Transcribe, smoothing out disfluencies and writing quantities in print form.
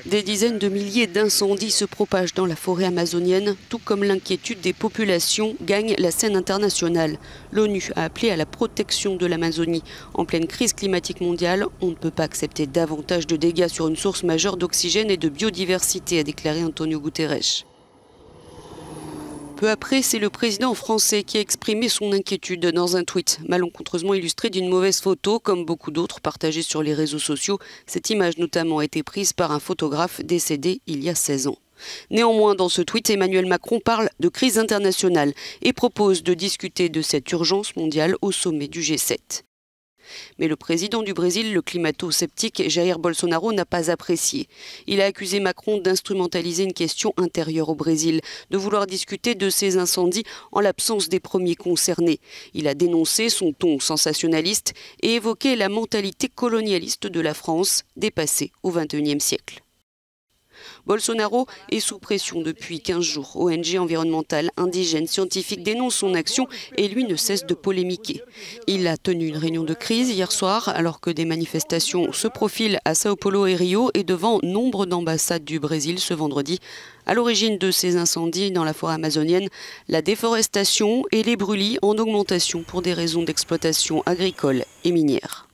Des dizaines de milliers d'incendies se propagent dans la forêt amazonienne, tout comme l'inquiétude des populations gagne la scène internationale. L'ONU a appelé à la protection de l'Amazonie. En pleine crise climatique mondiale, on ne peut pas accepter davantage de dégâts sur une source majeure d'oxygène et de biodiversité, a déclaré Antonio Guterres. Peu après, c'est le président français qui a exprimé son inquiétude dans un tweet, malencontreusement illustré d'une mauvaise photo, comme beaucoup d'autres partagées sur les réseaux sociaux. Cette image notamment a été prise par un photographe décédé il y a 16 ans. Néanmoins, dans ce tweet, Emmanuel Macron parle de crise internationale et propose de discuter de cette urgence mondiale au sommet du G7. Mais le président du Brésil, le climato-sceptique Jair Bolsonaro, n'a pas apprécié. Il a accusé Macron d'instrumentaliser une question intérieure au Brésil, de vouloir discuter de ces incendies en l'absence des premiers concernés. Il a dénoncé son ton sensationnaliste et évoqué la mentalité colonialiste de la France, dépassée au XXIe siècle. Bolsonaro est sous pression depuis 15 jours. ONG environnementales, indigènes, scientifiques dénoncent son action et lui ne cesse de polémiquer. Il a tenu une réunion de crise hier soir alors que des manifestations se profilent à Sao Paulo et Rio et devant nombre d'ambassades du Brésil ce vendredi. À l'origine de ces incendies dans la forêt amazonienne, la déforestation et les brûlis en augmentation pour des raisons d'exploitation agricole et minière.